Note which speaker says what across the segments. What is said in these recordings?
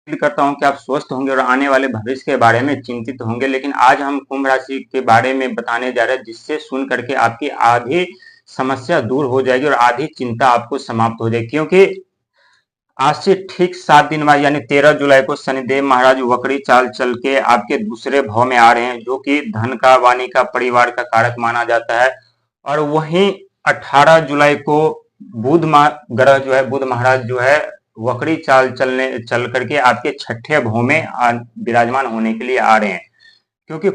Speaker 1: उम्मीद करता हूँ कि आप स्वस्थ होंगे और आने वाले भविष्य के बारे में चिंतित होंगे। लेकिन आज हम कुंभ राशि के बारे में बताने जा रहे हैं, जिससे सुन करके आपकी आधी समस्या दूर हो जाएगी और आधी चिंता आपको समाप्त हो जाएगी। क्योंकि आज से ठीक 7 दिन बाद यानी 13 जुलाई को शनिदेव महाराज वक्री चाल चल के आपके दूसरे भाव में आ रहे हैं, जो कि धन का, वाणी का, परिवार का कारक माना जाता है। और वहीं 18 जुलाई को ग्रह जो है, बुध महाराज जो है वक्री चाल चल करके आपके छठे भाव में विराजमान होने के लिए आ रहे हैं। क्योंकि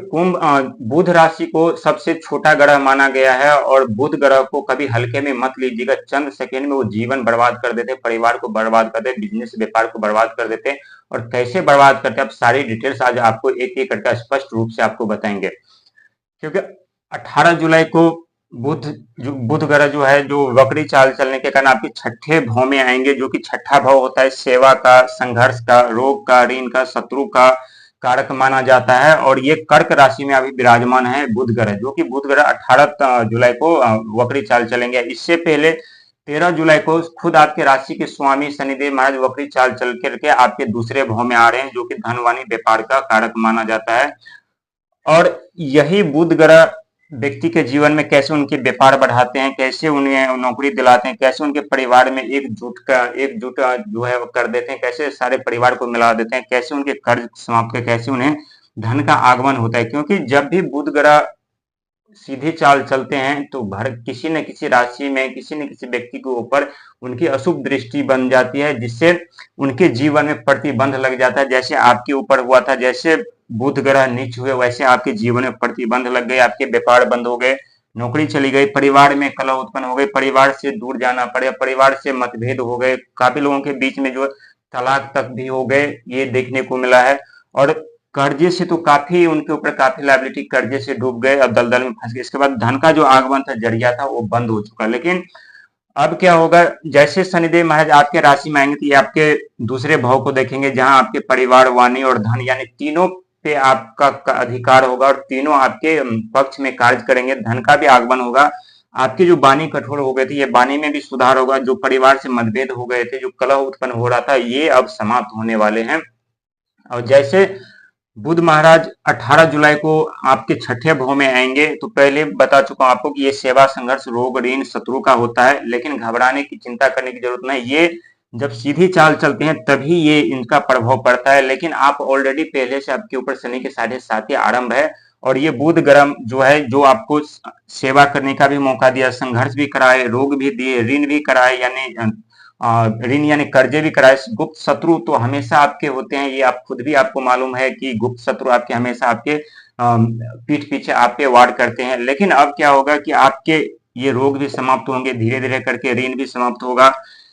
Speaker 1: बुध राशि को सबसे छोटा ग्रह माना गया है और बुध ग्रह को कभी हल्के में मत लीजिएगा। चंद सेकंड में वो जीवन बर्बाद कर देते, परिवार को बर्बाद कर देते, बिजनेस व्यापार को बर्बाद कर देते। और कैसे बर्बाद करते हैं, अब सारी डिटेल्स आज आपको एक एक करके स्पष्ट रूप से आपको बताएंगे। क्योंकि 18 जुलाई को बुध ग्रह जो है, जो वक्री चाल चलने के कारण आपके छठे भाव में आएंगे, जो कि छठा भाव होता है सेवा का, संघर्ष का, रोग का, ऋण का, शत्रु का कारक माना जाता है। और ये कर्क राशि में अभी विराजमान है बुध ग्रह, जो कि बुध ग्रह 18 जुलाई को वक्री चाल चलेंगे। इससे पहले 13 जुलाई को खुद आपके राशि के स्वामी शनिदेव महाराज वक्री चाल चल करके आपके दूसरे भाव में आ रहे हैं, जो कि धनवानी व्यापार का कारक माना जाता है। और यही बुध ग्रह व्यक्ति के जीवन में कैसे उनके व्यापार बढ़ाते हैं, कैसे उन्हें नौकरी दिलाते हैं, कैसे उनके परिवार में एकजुट जो है वो कर देते हैं, कैसे सारे परिवार को मिला देते हैं, कैसे उनके कर्ज समाप्त कर, कैसे उन्हें धन का आगमन होता है। क्योंकि जब भी बुध ग्रह सीधी चाल चलते हैं तो किसी न किसी राशि में, किसी न किसी व्यक्ति के ऊपर उनकी अशुभ दृष्टि बन जाती है, जिससे उनके जीवन में प्रतिबंध लग जाता है। जैसे आपके ऊपर हुआ था, जैसे बुध ग्रह नीच हुए, वैसे आपके जीवन में प्रतिबंध लग गए, आपके व्यापार बंद हो गए, नौकरी चली गई, परिवार में कलह उत्पन्न हो गई, परिवार से दूर जाना पड़े, परिवार से मतभेद हो गए, काफी लोगों के बीच में जो तलाक तक भी हो गए, ये देखने को मिला है। और कर्जे से तो काफी उनके ऊपर काफी लायबिलिटी, कर्जे से डूब गए, अब दलदल में फंस गए। इसके बाद धन का जो आगमन था, जरिया था, वो बंद हो चुका। लेकिन अब क्या होगा, जैसे शनिदेव महाराज आपके राशि में आएंगे तो ये आपके दूसरे भाव को देखेंगे, जहां आपके परिवार, वाणी और धन यानी तीनों पे आपका अधिकार होगा और तीनों आपके पक्ष में कार्य करेंगे। धन का भी आगमन होगा, आपकी जो वाणी कठोर हो गई थी, ये वाणी में भी सुधार होगा। जो परिवार से मतभेद हो गए थे, जो कलह उत्पन्न हो रहा था, ये अब समाप्त होने वाले हैं। और जैसे बुध महाराज 18 जुलाई को आपके छठे भाव में आएंगे, तो पहले बता चुका हूं आपको कि ये सेवा, संघर्ष, रोग, ऋण, शत्रु का होता है। लेकिन घबराने की, चिंता करने की जरूरत नहीं। ये जब सीधी चाल चलते हैं तभी ये इनका प्रभाव पड़ता है। लेकिन आप ऑलरेडी पहले से आपके ऊपर शनि के 7.5 आरंभ है और ये बुध ग्रह जो है, जो आपको सेवा करने का भी मौका दिया, संघर्ष भी कराए, रोग भी दिए, ऋण भी कराए, यानी ऋण यानी कर्जे भी कराए। गुप्त शत्रु तो हमेशा आपके होते हैं, ये आप खुद भी, आपको मालूम है कि गुप्त शत्रु आपके हमेशा आपके पीठ पीछे आप पे वार करते हैं। लेकिन अब क्या होगा कि आपके ये रोग भी समाप्त होंगे, धीरे धीरे करके ऋण भी समाप्त होगा।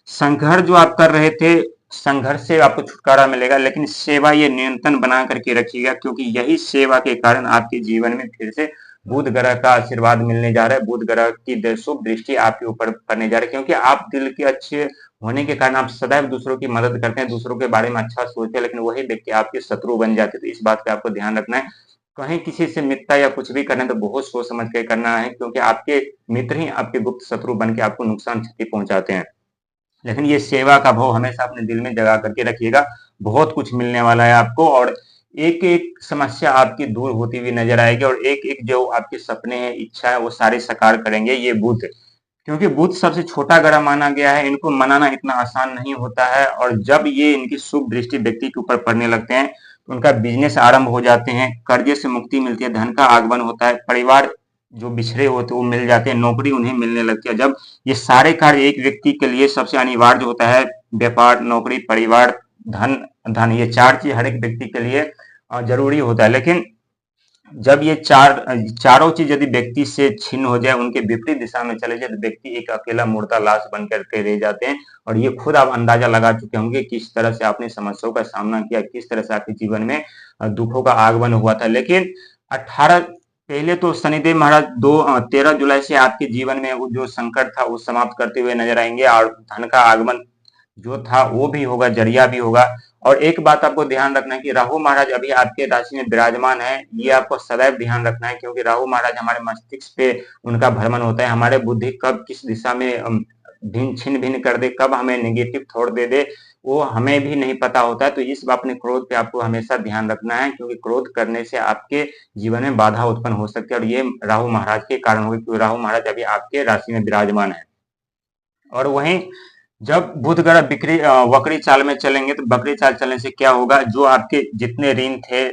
Speaker 1: संघर्ष जो आप कर रहे थे, संघर्ष से आपको छुटकारा मिलेगा। लेकिन सेवा ये नियंत्रण बना करके रखिएगा, क्योंकि यही सेवा के कारण आपके जीवन में फिर से बुध ग्रह का आशीर्वाद मिलने जा रहा है, बुध ग्रह की शुभ दृष्टि आपके ऊपर पड़ने जा रही है। क्योंकि आप दिल के अच्छे होने के कारण आप सदैव दूसरों की मदद करते हैं, दूसरों के बारे में अच्छा सोचते हैं, लेकिन वही व्यक्ति आपके शत्रु बन जाते हैं। तो इस बात का आपको ध्यान रखना है। कहीं किसी से मित्रता या कुछ भी करना है तो बहुत सोच समझ के करना है, क्योंकि आपके मित्र ही आपके गुप्त शत्रु बन के आपको नुकसान, क्षति पहुंचाते हैं। लेकिन ये सेवा का भाव हमेशा अपने दिल में जगा करके रखिएगा, बहुत कुछ मिलने वाला है आपको। और एक एक समस्या आपकी दूर होती हुई नजर आएगी और एक एक जो आपके सपने हैं, इच्छा है, वो सारे साकार करेंगे ये बुध। क्योंकि बुध सबसे छोटा ग्रह माना गया है, इनको मनाना इतना आसान नहीं होता है। और जब ये इनकी शुभ दृष्टि व्यक्ति के ऊपर पड़ने लगते हैं तो उनका बिजनेस आरंभ हो जाते हैं, कर्जे से मुक्ति मिलती है, धन का आगमन होता है, परिवार जो बिछड़े होते हैं वो मिल जाते हैं, नौकरी उन्हें मिलने लगती है। जब ये सारे कार्य एक व्यक्ति के लिए सबसे अनिवार्य होता है, व्यापार, नौकरी, परिवार, धन, ये चार चीज हर एक व्यक्ति के लिए जरूरी होता है। लेकिन जब ये चारों चीज यदि व्यक्ति से छिन्न हो जाए, उनके विपरीत दिशा में चले जाए, तो व्यक्ति एक अकेला मुर्दा लाश बन करके रह जाते हैं। और ये खुद आप अंदाजा लगा चुके होंगे किस तरह से आपने समस्याओं का सामना किया, किस तरह से आपके जीवन में दुखों का आगमन हुआ था। लेकिन 18 पहले तो शनिदेव महाराज 13 जुलाई से आपके जीवन में वो जो संकट था वो समाप्त करते हुए नजर आएंगे और धन का आगमन जो था वो भी होगा, जरिया भी होगा। और एक बात आपको ध्यान रखना है कि राहु महाराज अभी आपके राशि में विराजमान है, ये आपको सदैव ध्यान रखना है। क्योंकि राहु महाराज हमारे मस्तिष्क पे उनका भ्रमण होता है, हमारे बुद्धि कब किस दिशा में भिन्न छिन्न भिन्न कर दे, कब हमें नेगेटिव थॉट दे दे, वो हमें भी नहीं पता होता है। तो इस अपने क्रोध पे आपको हमेशा ध्यान रखना है, क्योंकि क्रोध करने से आपके जीवन में बाधा उत्पन्न हो सकती है, और ये राहु महाराज के कारण होगी, क्योंकि राहु महाराज अभी आपके राशि में विराजमान है। और वहीं जब बुध ग्रह वक्री चाल में चलेंगे, तो वक्री चाल चलने से क्या होगा, जो आपके जितने ऋण थे,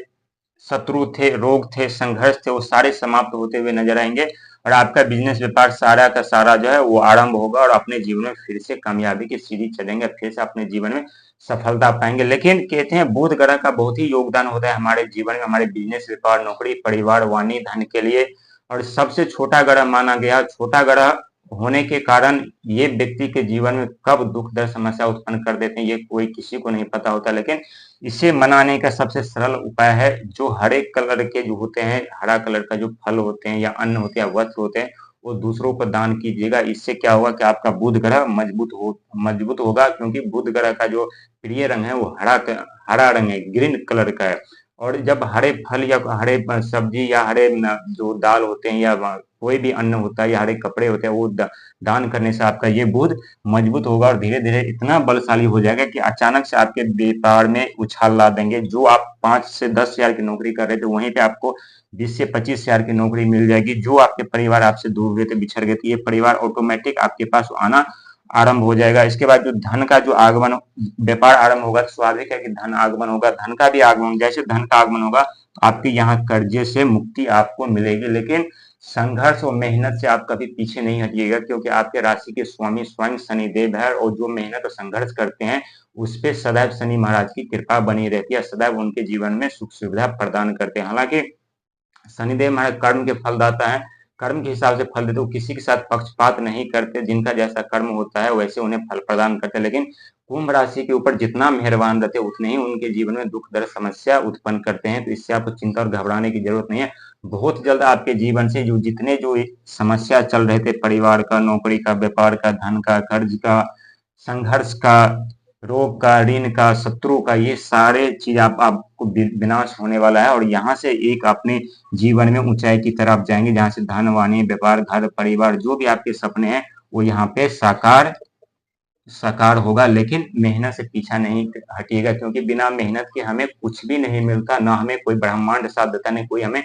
Speaker 1: शत्रु थे, रोग थे, संघर्ष थे, वो सारे समाप्त होते हुए नजर आएंगे, और आपका बिजनेस व्यापार सारा का सारा जो है वो आरंभ होगा, और अपने जीवन में फिर से कामयाबी की सीढ़ी चलेंगे, फिर से अपने जीवन में सफलता पाएंगे। लेकिन कहते हैं बुध ग्रह का बहुत ही योगदान होता है हमारे जीवन में, हमारे बिजनेस व्यापार, नौकरी, परिवार, वाणी, धन के लिए, और सबसे छोटा ग्रह माना गया। छोटा ग्रह होने के कारण ये व्यक्ति के जीवन में कब दुख दर्द समस्या उत्पन्न कर देते हैं, ये कोई किसी को नहीं पता होता। लेकिन इसे मनाने का सबसे सरल उपाय है, जो हरे कलर के जो होते हैं, हरा कलर का जो फल होते हैं या अन्न होते हैं, वस्त्र होते हैं, वो दूसरों को दान कीजिएगा। इससे क्या होगा कि आपका बुध ग्रह मजबूत होगा, क्योंकि बुध ग्रह का जो प्रिय रंग है वो हरा रंग है, ग्रीन कलर का है। और जब हरे फल या हरे सब्जी या हरे जो दाल होते हैं या कोई भी अन्न होता है या हरे कपड़े होते हैं, वो दान करने से आपका ये बुध मजबूत होगा, और धीरे धीरे इतना बलशाली हो जाएगा कि अचानक से आपके व्यापार में उछाल ला देंगे। जो आप 5 से 10 हजार की नौकरी कर रहे थे, वहीं पे आपको 20 से 25 हजार की नौकरी मिल जाएगी। जो आपके परिवार आपसे दूर हुए थे, बिछड़ गए थे, ये परिवार ऑटोमेटिक आपके पास आना आरंभ हो जाएगा। इसके बाद जो धन का जो आगमन, व्यापार आरंभ होगा, तो स्वाभाविक है कि धन आगमन होगा, धन का भी आगमन, जैसे धन का आगमन होगा, आपके यहाँ कर्जे से मुक्ति आपको मिलेगी। लेकिन संघर्ष और मेहनत से आप कभी पीछे नहीं हटिएगा, क्योंकि आपके राशि के स्वामी स्वयं शनिदेव है, और जो मेहनत और संघर्ष करते हैं उस पे सदैव शनि महाराज की कृपा बनी रहती है, सदैव उनके जीवन में सुख सुविधा प्रदान करते हैं। हालांकि शनिदेव महाराज कर्म के फलदाता है, कर्म के हिसाब से फल देते, वो किसी के साथ पक्षपात नहीं करते, जिनका जैसा कर्म होता है वैसे उन्हें फल प्रदान करते। लेकिन कुंभ राशि के ऊपर जितना मेहरबान रहते, उतने ही उनके जीवन में दुख दर्द समस्या उत्पन्न करते हैं। तो इससे आपको चिंता और घबराने की जरूरत नहीं है। बहुत जल्द आपके जीवन से जो जितने जो समस्या चल रहे थे, परिवार का, नौकरी का, व्यापार का, धन का, कर्ज का, संघर्ष का, रोग का, ऋण का, शत्रु का, ये सारे चीज आपको विनाश होने वाला है, और यहाँ से एक अपने जीवन में ऊंचाई की तरफ जाएंगे, जहाँ से धन, वाणी, व्यापार, घर, परिवार, जो भी आपके सपने हैं वो यहाँ पे साकार होगा। लेकिन मेहनत से पीछा नहीं हटिएगा, क्योंकि बिना मेहनत के हमें कुछ भी नहीं मिलता, ना हमें कोई ब्रह्मांड साथ देता, नहीं कोई हमें